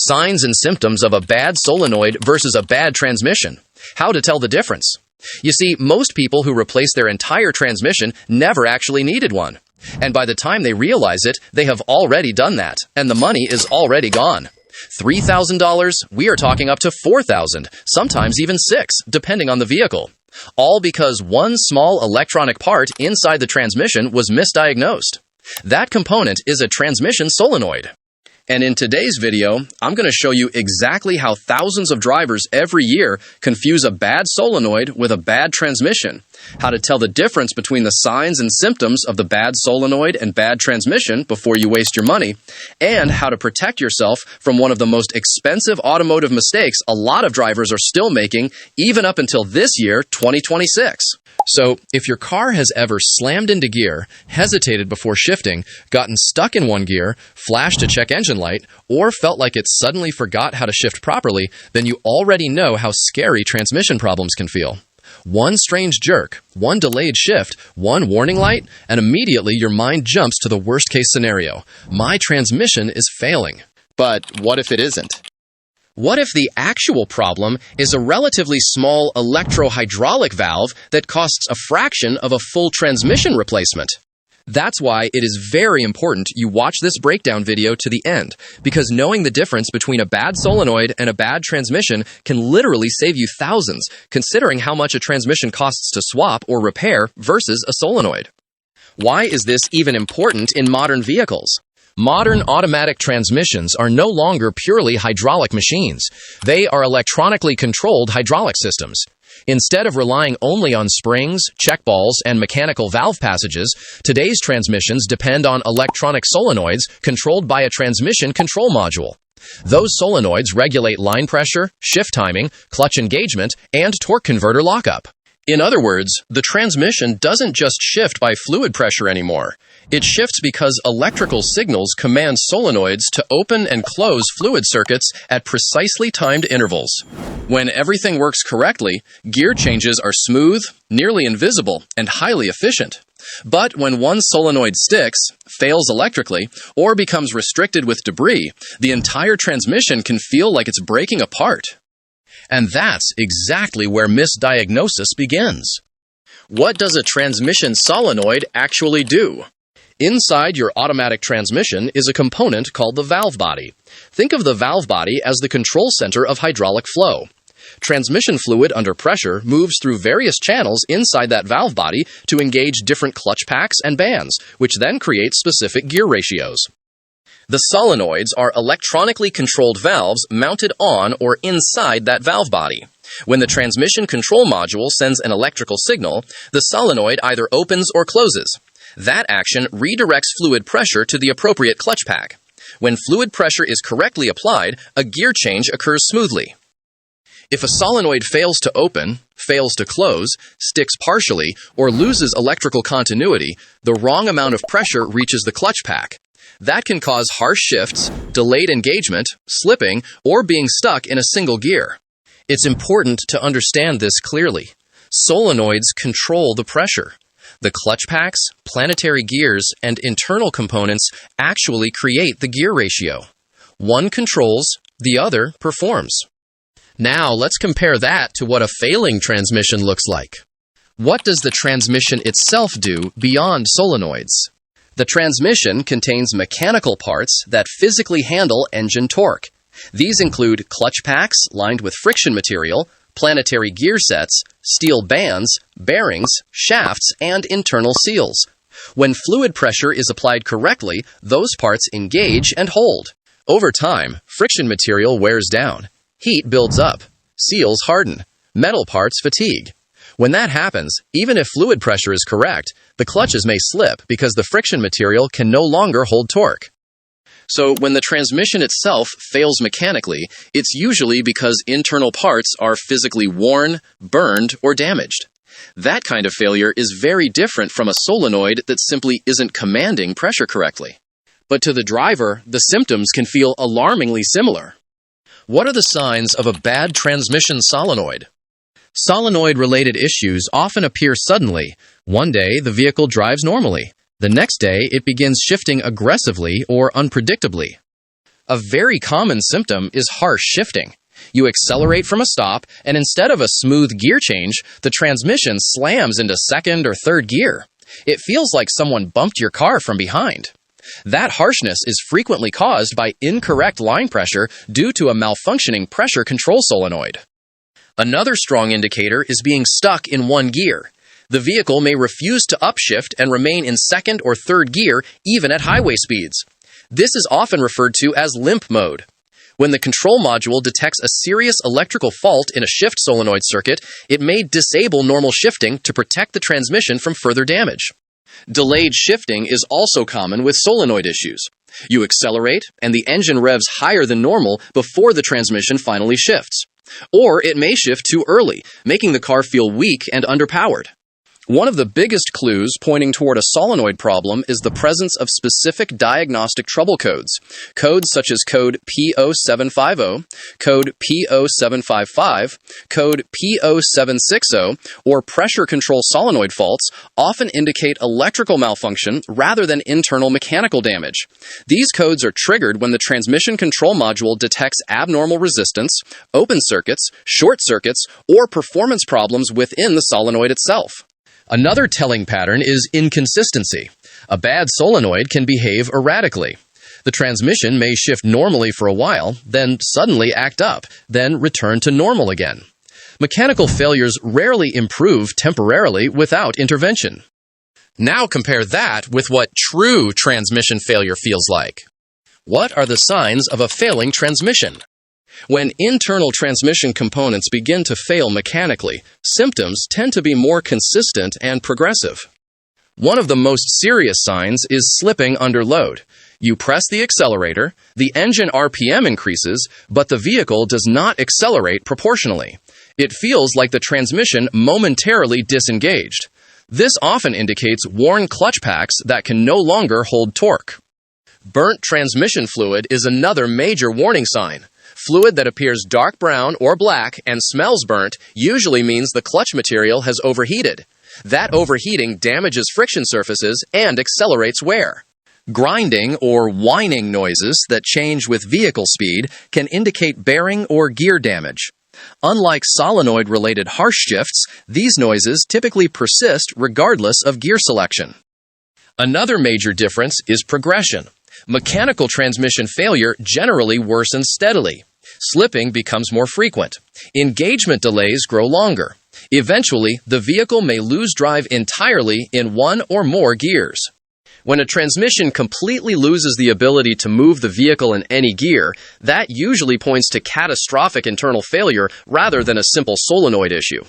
Signs and symptoms of a bad solenoid versus a bad transmission. How to tell the difference. You see, most people who replace their entire transmission never actually needed one. And by the time they realize it, they have already done that, and the money is already gone. $3,000, we are talking up to $4,000, sometimes even $6,000, depending on the vehicle. All because one small electronic part inside the transmission was misdiagnosed. That component is a transmission solenoid. And in today's video, I'm going to show you exactly how thousands of drivers every year confuse a bad solenoid with a bad transmission, how to tell the difference between the signs and symptoms of the bad solenoid and bad transmission before you waste your money, and how to protect yourself from one of the most expensive automotive mistakes a lot of drivers are still making, even up until this year, 2026. So, if your car has ever slammed into gear, hesitated before shifting, gotten stuck in one gear, flashed a check engine light, or felt like it suddenly forgot how to shift properly, then you already know how scary transmission problems can feel. One strange jerk, one delayed shift, one warning light, and immediately your mind jumps to the worst-case scenario. My transmission is failing. But what if it isn't? What if the actual problem is a relatively small electro-hydraulic valve that costs a fraction of a full transmission replacement? That's why it is very important you watch this breakdown video to the end, because knowing the difference between a bad solenoid and a bad transmission can literally save you thousands, considering how much a transmission costs to swap or repair versus a solenoid. Why is this even important in modern vehicles? Modern automatic transmissions are no longer purely hydraulic machines. They are electronically controlled hydraulic systems. Instead of relying only on springs, check balls, and mechanical valve passages, today's transmissions depend on electronic solenoids controlled by a transmission control module. Those solenoids regulate line pressure, shift timing, clutch engagement, and torque converter lockup. In other words, the transmission doesn't just shift by fluid pressure anymore. It shifts because electrical signals command solenoids to open and close fluid circuits at precisely timed intervals. When everything works correctly, gear changes are smooth, nearly invisible, and highly efficient. But when one solenoid sticks, fails electrically, or becomes restricted with debris, the entire transmission can feel like it's breaking apart. And that's exactly where misdiagnosis begins. What does a transmission solenoid actually do? Inside your automatic transmission is a component called the valve body. Think of the valve body as the control center of hydraulic flow. Transmission fluid under pressure moves through various channels inside that valve body to engage different clutch packs and bands, which then create specific gear ratios. The solenoids are electronically controlled valves mounted on or inside that valve body. When the transmission control module sends an electrical signal, the solenoid either opens or closes. That action redirects fluid pressure to the appropriate clutch pack. When fluid pressure is correctly applied, a gear change occurs smoothly. If a solenoid fails to open, fails to close, sticks partially, or loses electrical continuity, the wrong amount of pressure reaches the clutch pack. That can cause harsh shifts, delayed engagement, slipping, or being stuck in a single gear. It's important to understand this clearly. Solenoids control the pressure. The clutch packs, planetary gears, and internal components actually create the gear ratio. One controls, the other performs. Now let's compare that to what a failing transmission looks like. What does the transmission itself do beyond solenoids? The transmission contains mechanical parts that physically handle engine torque. These include clutch packs lined with friction material, planetary gear sets, steel bands, bearings, shafts, and internal seals. When fluid pressure is applied correctly, those parts engage and hold. Over time, friction material wears down. Heat builds up. Seals harden. Metal parts fatigue. When that happens, even if fluid pressure is correct, the clutches may slip because the friction material can no longer hold torque. So when the transmission itself fails mechanically, it's usually because internal parts are physically worn, burned, or damaged. That kind of failure is very different from a solenoid that simply isn't commanding pressure correctly. But to the driver, the symptoms can feel alarmingly similar. What are the signs of a bad transmission solenoid? Solenoid-related issues often appear suddenly. One day, the vehicle drives normally. The next day, it begins shifting aggressively or unpredictably. A very common symptom is harsh shifting. You accelerate from a stop, and instead of a smooth gear change, the transmission slams into second or third gear. It feels like someone bumped your car from behind. That harshness is frequently caused by incorrect line pressure due to a malfunctioning pressure control solenoid. Another strong indicator is being stuck in one gear. The vehicle may refuse to upshift and remain in second or third gear even at highway speeds. This is often referred to as limp mode. When the control module detects a serious electrical fault in a shift solenoid circuit, it may disable normal shifting to protect the transmission from further damage. Delayed shifting is also common with solenoid issues. You accelerate, and the engine revs higher than normal before the transmission finally shifts. Or it may shift too early, making the car feel weak and underpowered. One of the biggest clues pointing toward a solenoid problem is the presence of specific diagnostic trouble codes. Codes such as code P0750, code P0755, code P0760, or pressure control solenoid faults often indicate electrical malfunction rather than internal mechanical damage. These codes are triggered when the transmission control module detects abnormal resistance, open circuits, short circuits, or performance problems within the solenoid itself. Another telling pattern is inconsistency. A bad solenoid can behave erratically. The transmission may shift normally for a while, then suddenly act up, then return to normal again. Mechanical failures rarely improve temporarily without intervention. Now compare that with what true transmission failure feels like. What are the signs of a failing transmission? When internal transmission components begin to fail mechanically, symptoms tend to be more consistent and progressive. One of the most serious signs is slipping under load. You press the accelerator, the engine RPM increases, but the vehicle does not accelerate proportionally. It feels like the transmission momentarily disengaged. This often indicates worn clutch packs that can no longer hold torque. Burnt transmission fluid is another major warning sign. Fluid that appears dark brown or black and smells burnt usually means the clutch material has overheated. That overheating damages friction surfaces and accelerates wear. Grinding or whining noises that change with vehicle speed can indicate bearing or gear damage. Unlike solenoid-related harsh shifts, these noises typically persist regardless of gear selection. Another major difference is progression. Mechanical transmission failure generally worsens steadily. Slipping becomes more frequent. Engagement delays grow longer. Eventually, the vehicle may lose drive entirely in one or more gears. When a transmission completely loses the ability to move the vehicle in any gear, that usually points to catastrophic internal failure rather than a simple solenoid issue.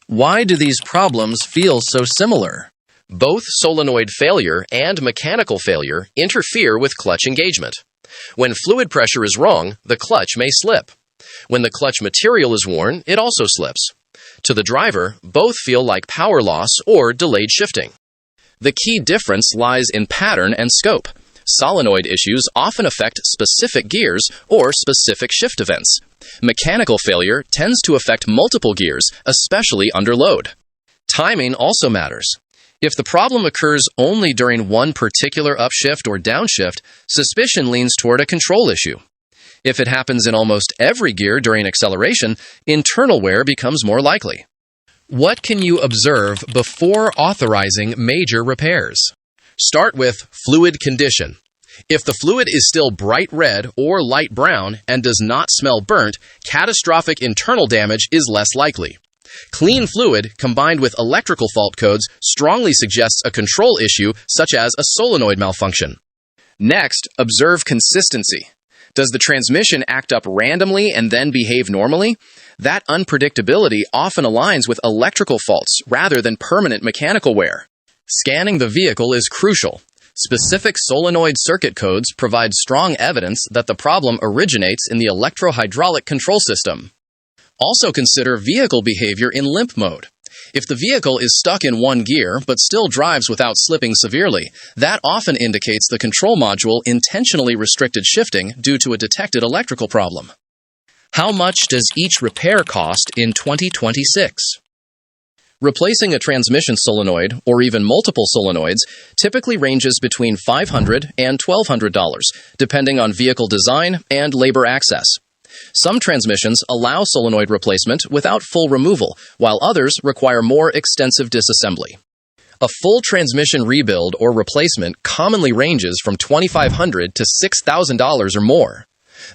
Why do these problems feel so similar? Both solenoid failure and mechanical failure interfere with clutch engagement. When fluid pressure is wrong, the clutch may slip. When the clutch material is worn, it also slips. To the driver, both feel like power loss or delayed shifting. The key difference lies in pattern and scope. Solenoid issues often affect specific gears or specific shift events. Mechanical failure tends to affect multiple gears, especially under load. Timing also matters. If the problem occurs only during one particular upshift or downshift, suspicion leans toward a control issue. If it happens in almost every gear during acceleration, internal wear becomes more likely. What can you observe before authorizing major repairs? Start with fluid condition. If the fluid is still bright red or light brown and does not smell burnt, catastrophic internal damage is less likely. Clean fluid combined with electrical fault codes strongly suggests a control issue such as a solenoid malfunction. Next, observe consistency. Does the transmission act up randomly and then behave normally? That unpredictability often aligns with electrical faults rather than permanent mechanical wear. Scanning the vehicle is crucial. Specific solenoid circuit codes provide strong evidence that the problem originates in the electro-hydraulic control system. Also consider vehicle behavior in limp mode. If the vehicle is stuck in one gear but still drives without slipping severely, that often indicates the control module intentionally restricted shifting due to a detected electrical problem. How much does each repair cost in 2026? Replacing a transmission solenoid, or even multiple solenoids, typically ranges between $500 and $1,200, depending on vehicle design and labor access. Some transmissions allow solenoid replacement without full removal, while others require more extensive disassembly. A full transmission rebuild or replacement commonly ranges from $2,500 to $6,000 or more.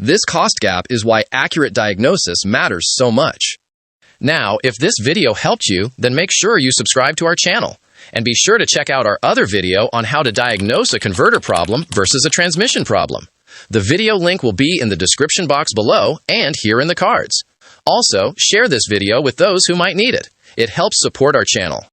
This cost gap is why accurate diagnosis matters so much. Now, if this video helped you, then make sure you subscribe to our channel. And be sure to check out our other video on how to diagnose a converter problem versus a transmission problem. The video link will be in the description box below and here in the cards. Also, share this video with those who might need it. It helps support our channel.